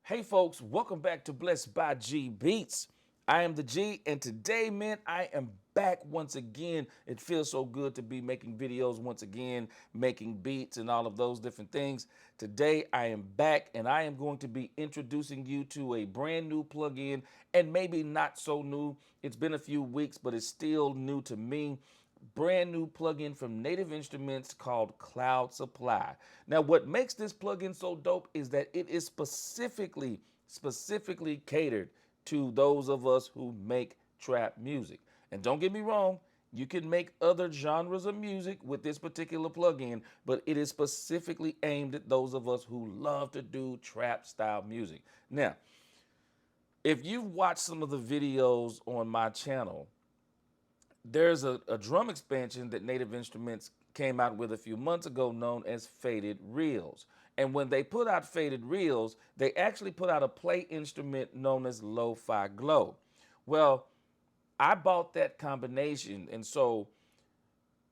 Hey folks, welcome back to Blessed by G Beats. I am the G, and today, man, I am back once again. It feels so good to be making videos once again, making beats and all of those different things. Today, I am back, and I am going to be introducing you to a brand new plugin, and maybe not so new. It's been a few weeks, but it's still new to me. Brand new plugin from Native Instruments called Cloud Supply. Now, what makes this plugin so dope is that it is specifically catered to those of us who make trap music. And don't get me wrong, you can make other genres of music with this particular plugin, but it is specifically aimed at those of us who love to do trap style music. Now, if you've watched some of the videos on my channel, there's a drum expansion that Native Instruments came out with a few months ago known as Faded Reels. And when they put out Faded Reels, they actually put out a play instrument known as Lo-Fi Glow. Well, I bought that combination, and so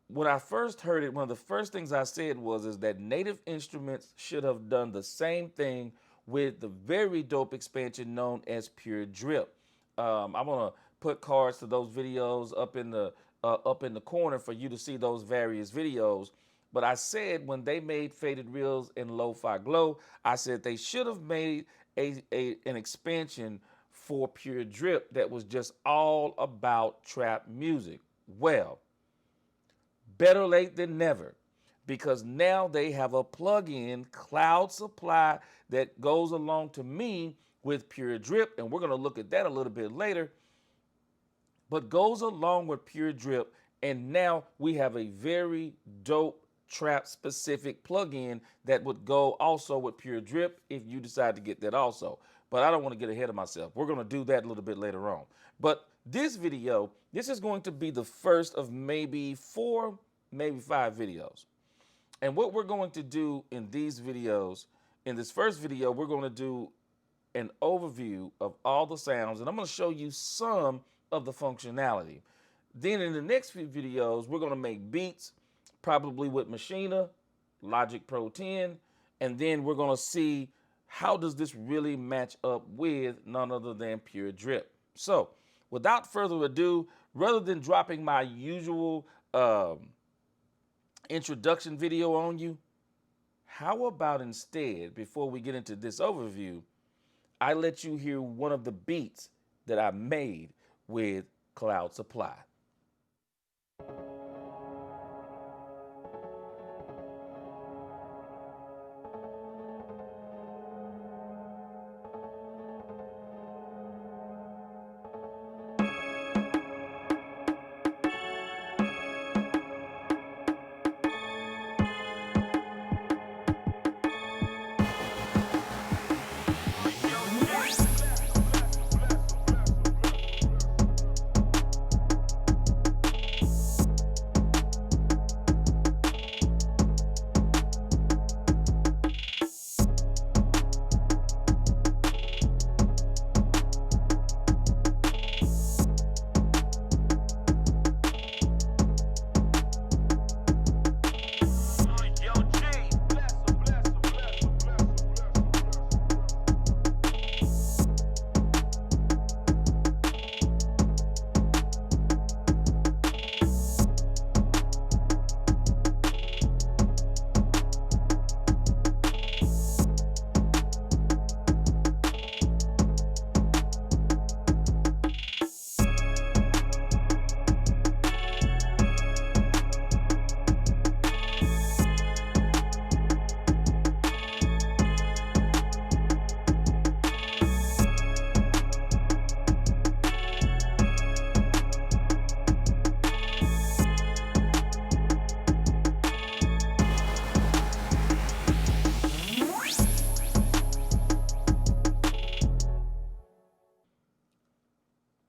when I first heard it, one of the first things I said is that Native Instruments should have done the same thing with the very dope expansion known as Pure Drip. I'm gonna put cards to those videos up in the corner for you to see those various videos. But I said when they made Faded Reels and Lo-Fi Glow, I said they should have made an expansion for Pure Drip that was just all about trap music. Well, better late than never, because now they have a plug-in Cloud Supply that goes along to me with Pure Drip, and we're going to look at that a little bit later, but goes along with Pure Drip, and now we have a very dope trap specific plugin that would go also with Pure Drip if you decide to get that also. But I don't want to get ahead of myself. We're going to do that a little bit later on. But this video, this is going to be the first of maybe 4, maybe 5 videos. And what we're going to do in these videos, in this first video, we're going to do an overview of all the sounds, and I'm going to show you some of the functionality. Then in the next few videos, we're going to make beats, probably with Maschine I, Logic Pro 10, and then we're going to see how does this really match up with none other than Pure Drip. So without further ado, rather than dropping my usual introduction video on you, how about instead, before we get into this overview, I let you hear one of the beats that I made with Cloud Supply.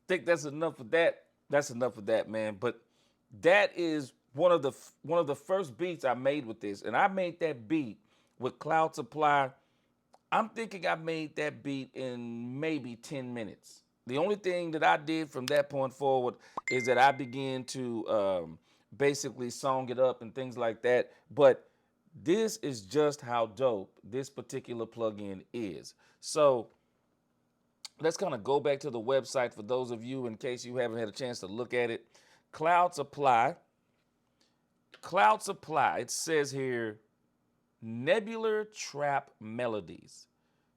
Think that's enough of that. That's enough of that, man. But that is one of the first beats I made with this, and I made that beat with Cloud Supply. I'm thinking I made that beat in maybe 10 minutes. The only thing that I did from that point forward is that I began to basically song it up and things like that. But this is just how dope this particular plugin is. So let's kind of go back to the website for those of you in case you haven't had a chance to look at it. Cloud Supply. Cloud Supply, it says here, nebular trap melodies.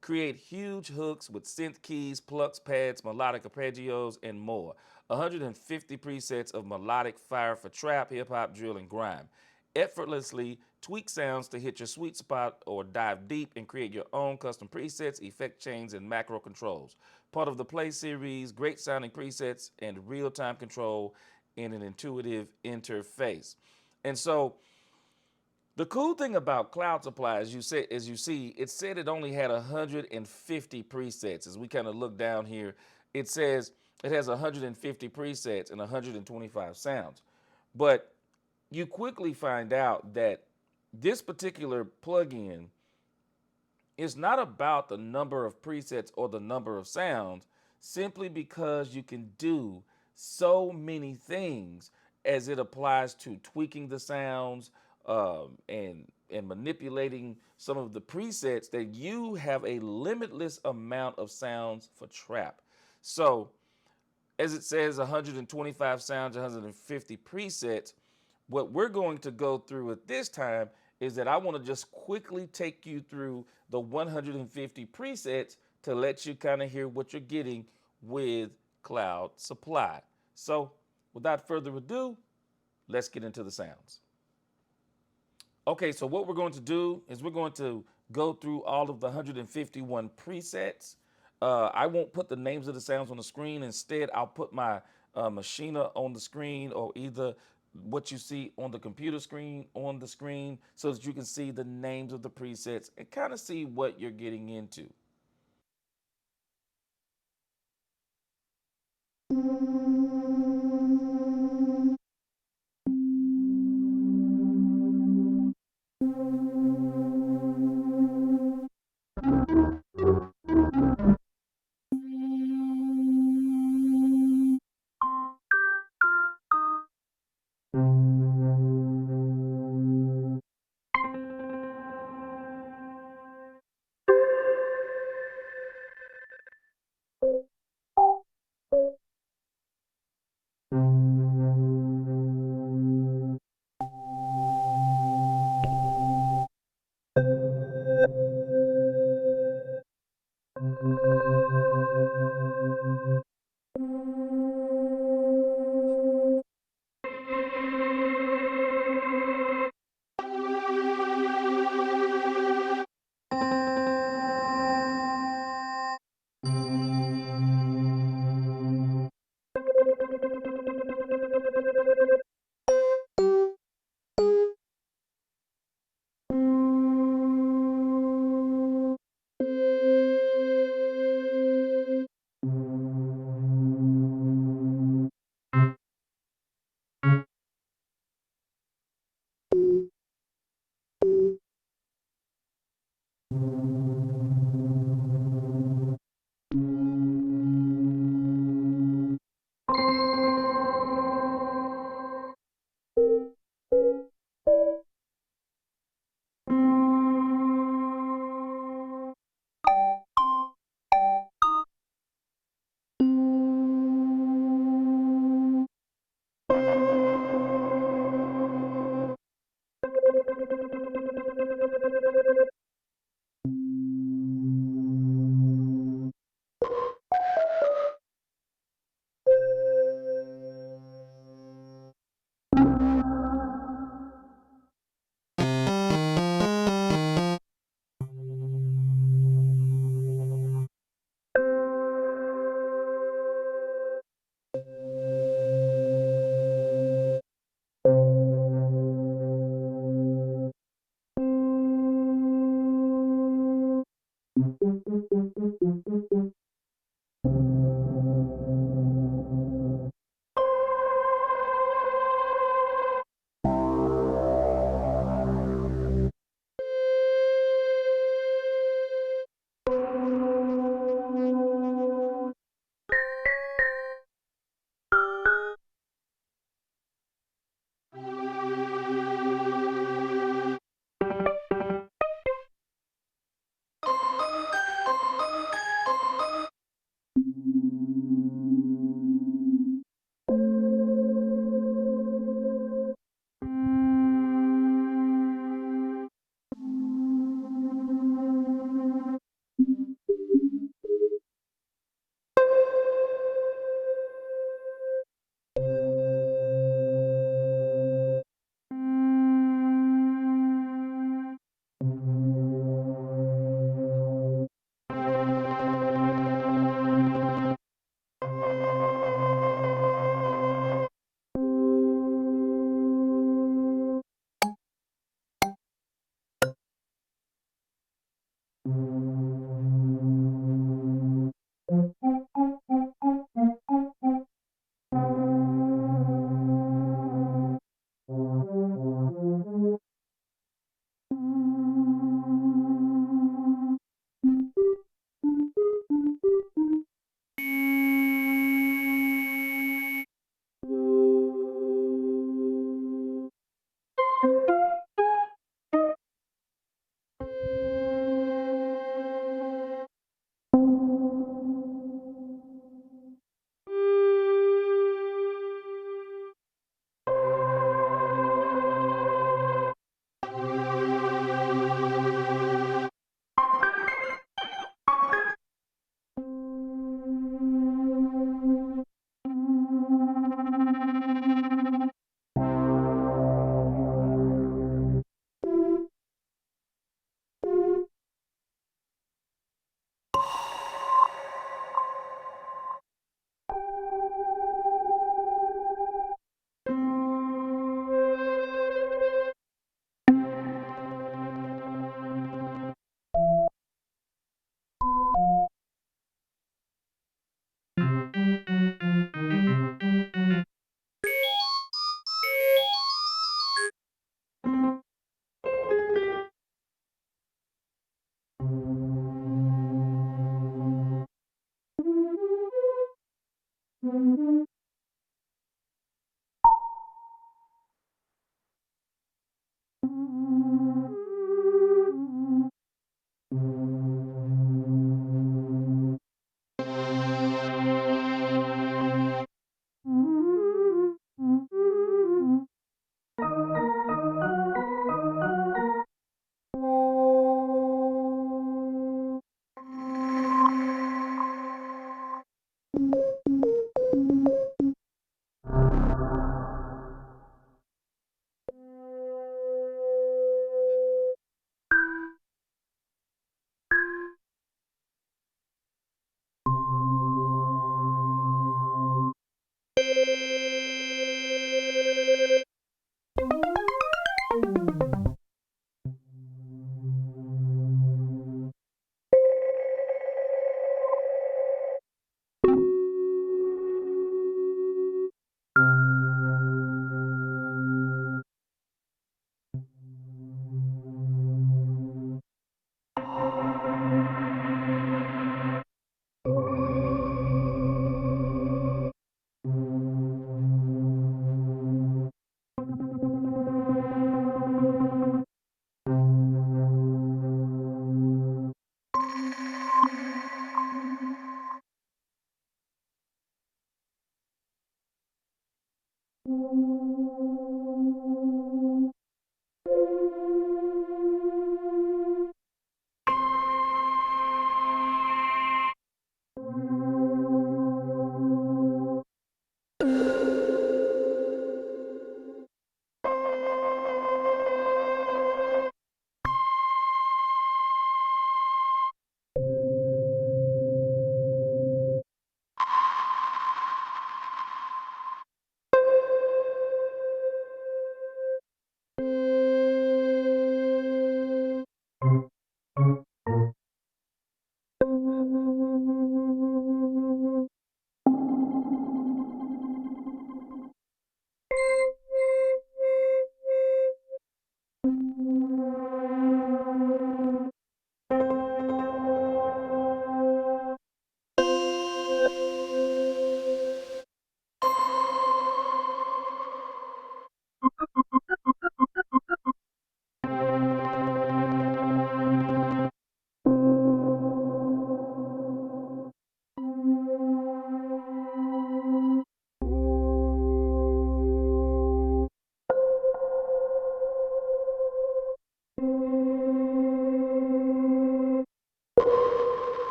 Create huge hooks with synth keys, plucks, pads, melodic arpeggios, and more. 150 presets of melodic fire for trap, hip hop, drill, and grime. Effortlessly tweak sounds to hit your sweet spot or dive deep and create your own custom presets, effect chains, and macro controls. Part of the Play series, great sounding presets and real time control in an intuitive interface. And so, the cool thing about Cloud Supply, as you see, it said it only had 150 presets. As we kind of look down here, it says it has 150 presets and 125 sounds. But you quickly find out that this particular plugin is not about the number of presets or the number of sounds, simply because you can do so many things as it applies to tweaking the sounds, and manipulating some of the presets, that you have a limitless amount of sounds for trap. So, as it says, 125 sounds, 150 presets. What we're going to go through at this time is that I want to just quickly take you through the 150 presets to let you kind of hear what you're getting with Cloud Supply. So, without further ado, let's get into the sounds. Okay, so what we're going to do is we're going to go through all of the 151 presets. I won't put the names of the sounds on the screen. Instead, I'll put my Maschine on the screen, or either what you see on the computer screen on the screen, so that you can see the names of the presets and kind of see what you're getting into.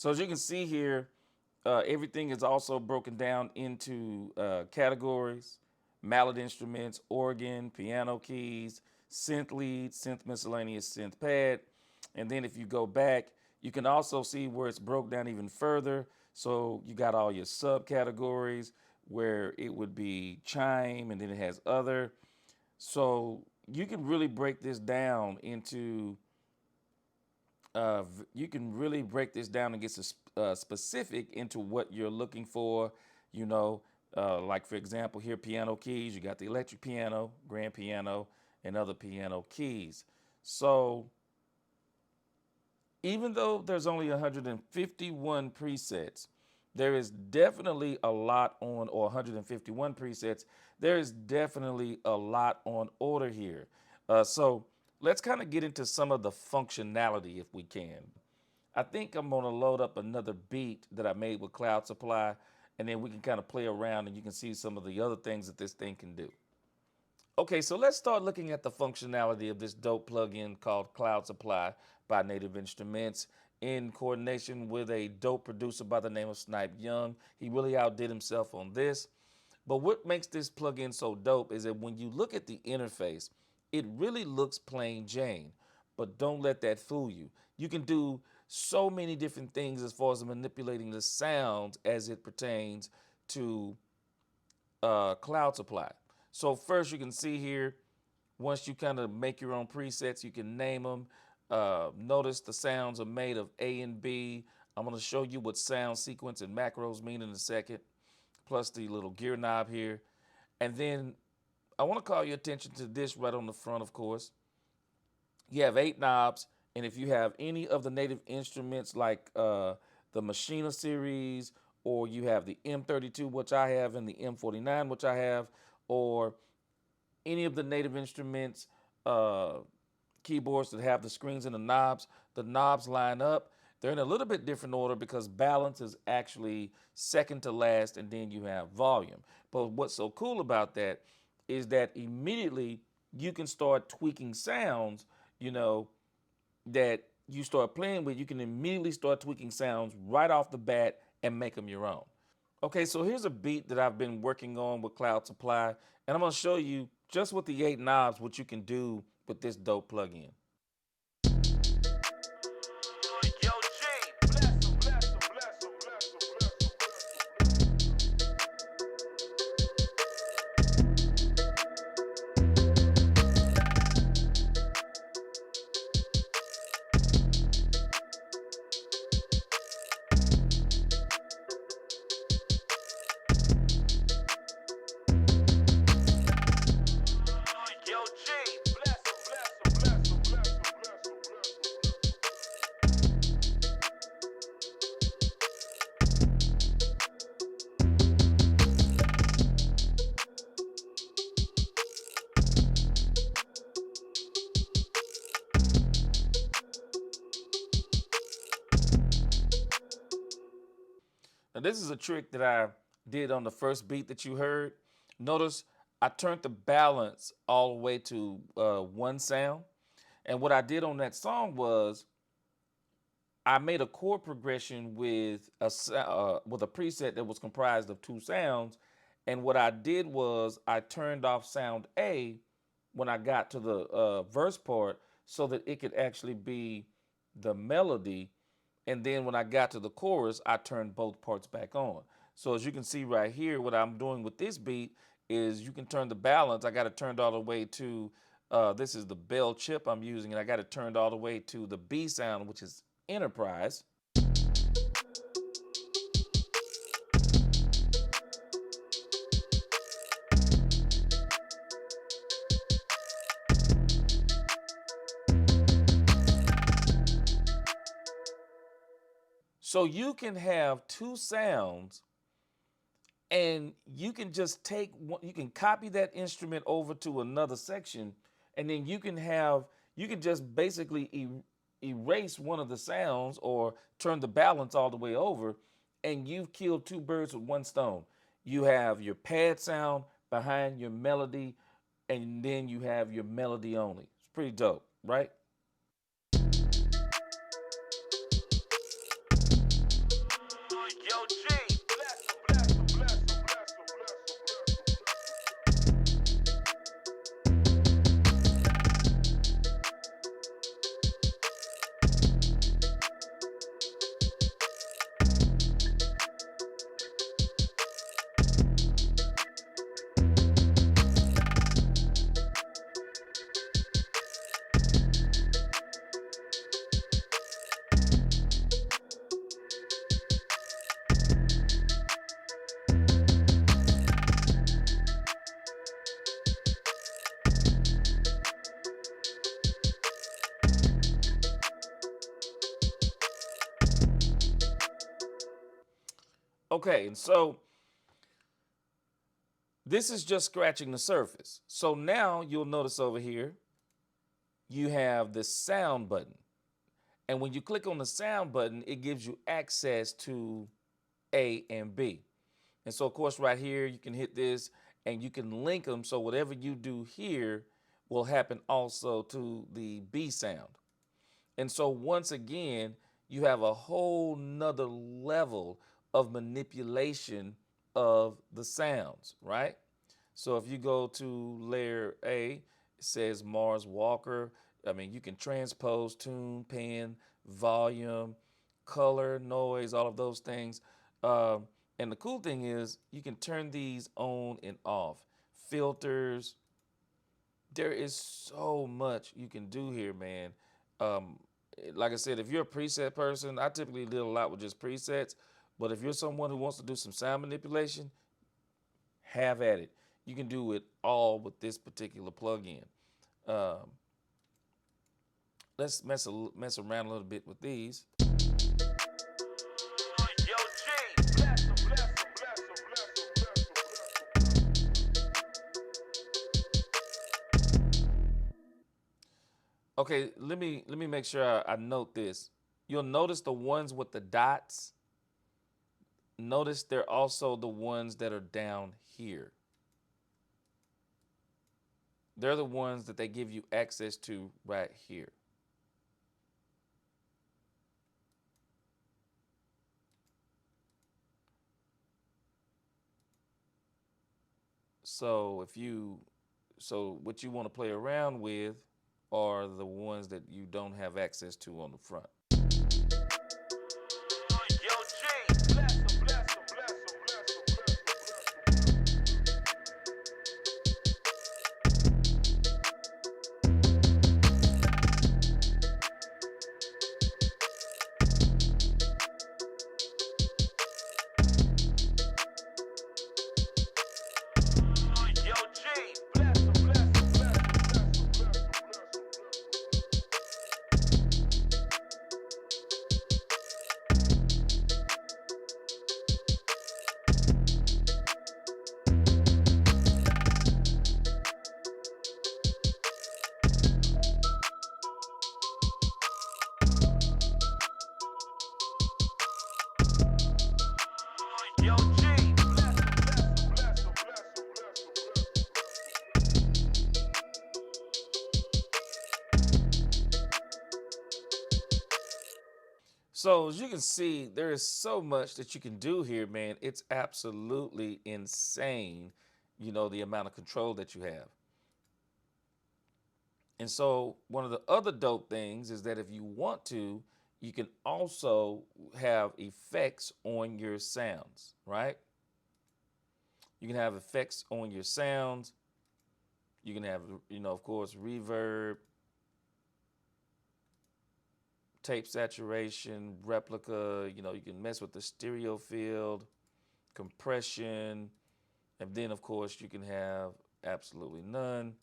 So as you can see here, everything is also broken down into categories: mallet instruments, organ, piano keys, synth lead, synth miscellaneous, synth pad. And then if you go back, you can also see where it's broke down even further. So you got all your subcategories where it would be chime, and then it has other. So you can really break this down into you can really break this down and get specific into what you're looking for. You know, like for example, here piano keys. You got the electric piano, grand piano, and other piano keys. So even though there's only 151 presets, there is definitely a lot on, or 151 presets, there is definitely a lot on order here. So let's kind of get into some of the functionality if we can. I think I'm gonna load up another beat that I made with Cloud Supply, and then we can kind of play around and you can see some of the other things that this thing can do. Okay, so let's start looking at the functionality of this dope plugin called Cloud Supply by Native Instruments in coordination with a dope producer by the name of Snipe Young. He really outdid himself on this. But what makes this plugin so dope is that when you look at the interface, it really looks plain Jane. But don't let that fool you. You can do so many different things as far as manipulating the sounds as it pertains to Cloud Supply. So first you can see here, once you kind of make your own presets, you can name them. Notice the sounds are made of A and B. I'm going to show you what sound sequence and macros mean in a second, plus the little gear knob here. And then I want to call your attention to this right on the front, of course. You have 8 knobs, and if you have any of the Native Instruments like the Maschine I series, or you have the M32, which I have, and the M49, which I have, or any of the Native Instruments uh, keyboards that have the screens and the knobs line up. They're in a little bit different order because balance is actually second to last, and then you have volume. But what's so cool about that is that immediately you can start tweaking sounds, you know, that you start playing with. You can immediately start tweaking sounds right off the bat and make them your own. Okay, so here's a beat that I've been working on with Cloud Supply, and I'm gonna show you just with the 8 knobs what you can do with this dope plugin. Now this is a trick that I did on the first beat that you heard. Notice I turned the balance all the way to one sound. And what I did on that song was I made a chord progression with a preset that was comprised of 2 sounds. And what I did was I turned off sound A when I got to the verse part so that it could actually be the melody. And then when I got to the chorus, I turned both parts back on. So as you can see right here, what I'm doing with this beat is you can turn the balance. I got it turned all the way to, this is the bell chip I'm using, and I got it turned all the way to the B sound, which is Enterprise. So you can have 2 sounds, and you can just take one, you can copy that instrument over to another section, and then you can just basically erase one of the sounds or turn the balance all the way over, and you've killed 2 birds with 1 stone. You have your pad sound behind your melody, and then you have your melody only. It's pretty dope, right? Okay, and so this is just scratching the surface. So now you'll notice over here, you have the sound button. And when you click on the sound button, it gives you access to A and B. And so, of course, right here, you can hit this and you can link them. So whatever you do here will happen also to the B sound. And so once again, you have a whole nother level of manipulation of the sounds, right? So if you go to layer A, it says Mars Walker. I mean, you can transpose, tune, pen, volume, color, noise, all of those things. And the cool thing is you can turn these on and off. Filters, there is so much you can do here, man. Um, like I said, if you're a preset person, I typically deal a lot with just presets. But if you're someone who wants to do some sound manipulation, have at it. You can do it all with this particular plugin. Um, let's mess around a little bit with these. Okay, let me make sure I note this. You'll notice the ones with the dots. Notice they're also the ones that are down here. They're the ones that they give you access to right here. So so what you want to play around with are the ones that you don't have access to on the front. So as you can see, there is so much that you can do here, man. It's absolutely insane, the amount of control that you have. And so one of the other dope things is that if you want to, you can also have effects on your sounds, right? You can have effects on your sounds. You can have, of course, reverb, tape saturation, replica. You can mess with the stereo field, compression, and then, of course, you can have absolutely none.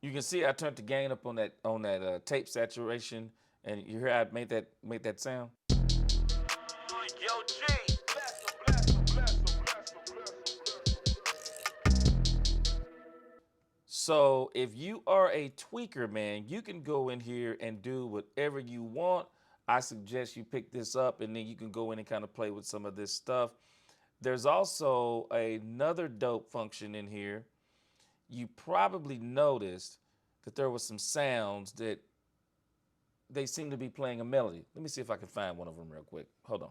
You can see I turned the gain up on that tape saturation, and you hear I made that sound. So if you are a tweaker, man, you can go in here and do whatever you want. I suggest you pick this up, and then you can go in and kind of play with some of this stuff. There's also another dope function in here. you probably noticed that there were some sounds that they seem to be playing a melody. Let me see if I can find one of them real quick. Hold on.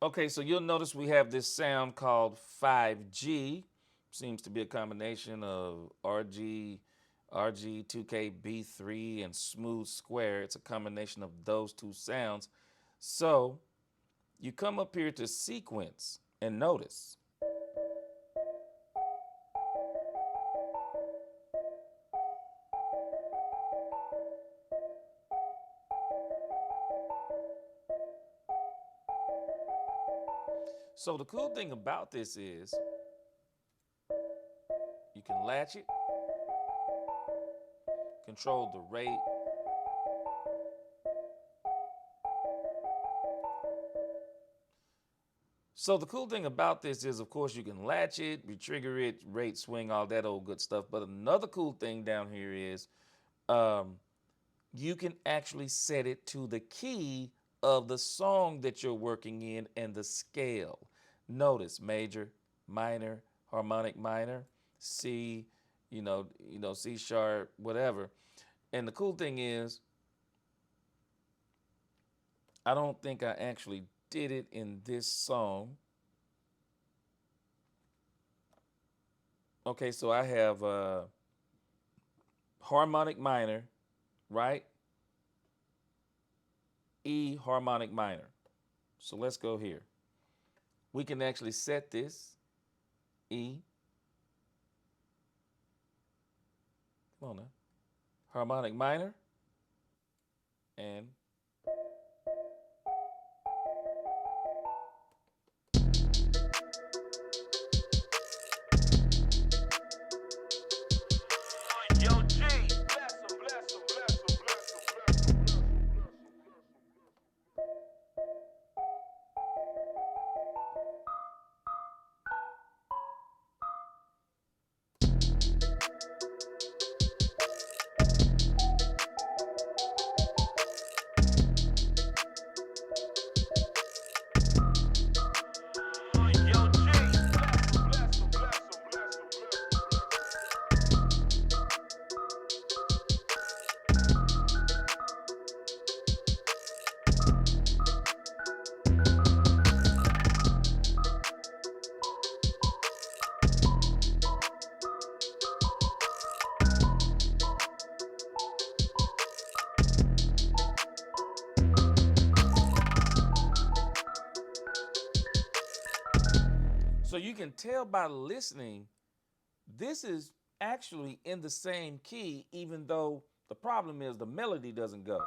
Okay, so you'll notice we have this sound called 5G. Seems to be a combination of RG2KB3, and smooth square. It's a combination of those two sounds. So you come up here to sequence and notice. So the cool thing about this is you can latch it, control the rate. So the cool thing about this is, of course, you can latch it, retrigger it, rate, swing, all that old good stuff. But another cool thing down here is you can actually set it to the key of the song that you're working in and the scale. Notice major, minor, harmonic minor, C, C sharp, whatever. And the cool thing is, I don't think I actually did it in this song. Okay, so I have harmonic minor, right? E harmonic minor. So let's go here. We can actually set this E. Come on now. Harmonic minor and Yo, G, bless him, bless him, bless him, bless him, bless him. Yo, G, bless him, bless him, bless him, bless him, bless So you can tell by listening, this is actually in the same key, even though the problem is the melody doesn't go.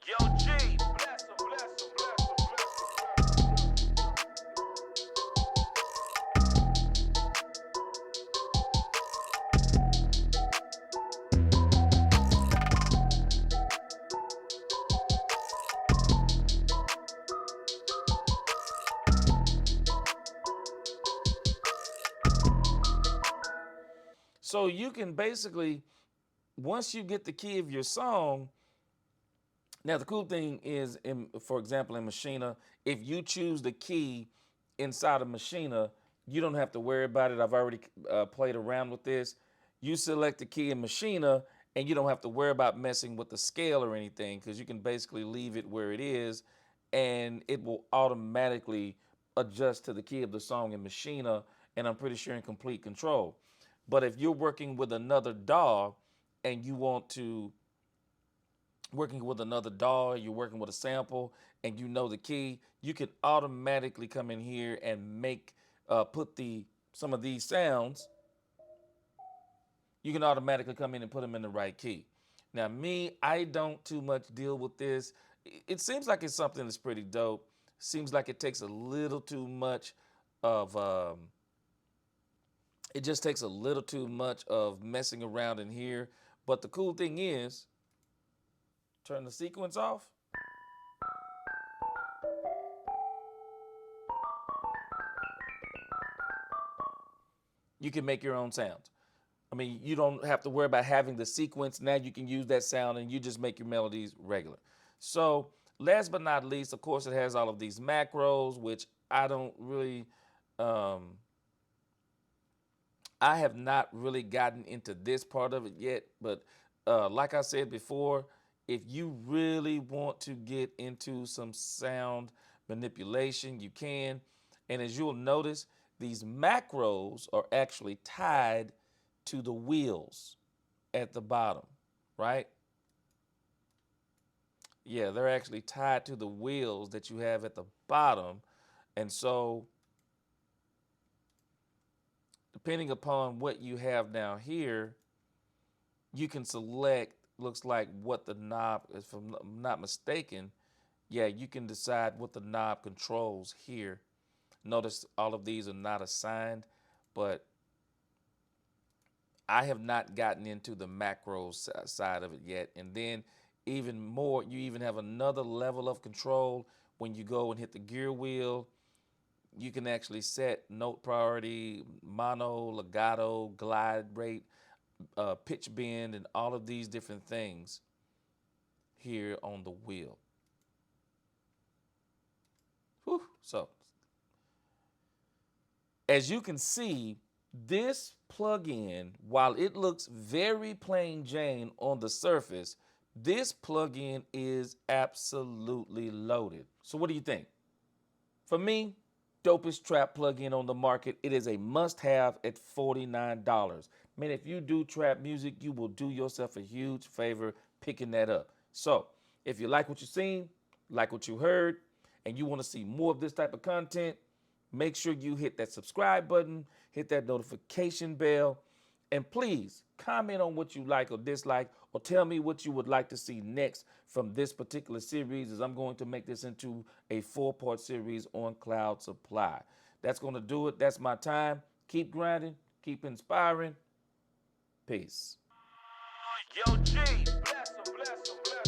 Yo, G, bless him, bless him, bless him, bless him, bless him. So you can basically, once you get the key of your song, now the cool thing is, for example, in Maschine I, if you choose the key inside of Maschine I, you don't have to worry about it. I've already played around with this. You select the key in Maschine I, and you don't have to worry about messing with the scale or anything, because you can basically leave it where it is, and it will automatically adjust to the key of the song in Maschine I, and I'm pretty sure in complete control. But if you're working with another DAW and you want to working with another DAW, you're working with a sample, and you know the key, you can automatically come in here and make put some of these sounds. You can automatically come in and put them in the right key. Now, me, I don't too much deal with this. It seems like it's something that's pretty dope. Seems like it takes a little too much of it just takes a little too much of messing around in here. But the cool thing is, turn the sequence off. You can make your own sounds. I mean, you don't have to worry about having the sequence. Now you can use that sound and you just make your melodies regular. So last but not least, of course, it has all of these macros, which I don't really Um, I have not really gotten into this part of it yet, but like I said before, if you really want to get into some sound manipulation, you can. And as you'll notice, these macros are actually tied to the wheels at the bottom, right? Yeah, they're actually tied to the wheels that you have at the bottom. And so, depending upon what you have down here, you can select, looks like what the knob, if I'm not mistaken, yeah, you can decide what the knob controls here. Notice all of these are not assigned, but I have not gotten into the macro side of it yet. And then even more, you even have another level of control when you go and hit the gear wheel. You can actually set note priority, mono, legato, glide rate, pitch bend, and all of these different things here on the wheel. Whew. So as you can see, this plugin, while it looks very plain Jane on the surface, this plugin is absolutely loaded. So what do you think? For me, dopest trap plugin on the market. It is a must-have at $49. Man, if you do trap music, you will do yourself a huge favor picking that up. So, if you like what you've seen, like what you heard, and you want to see more of this type of content, make sure you hit that subscribe button, hit that notification bell, and please comment on what you like or dislike, or tell me what you would like to see next from this particular series, as I'm going to make this into a 4-part series on Cloud Supply. That's going to do it. That's my time. Keep grinding, keep inspiring. Peace. Yo, G, bless 'em, bless 'em, bless 'em.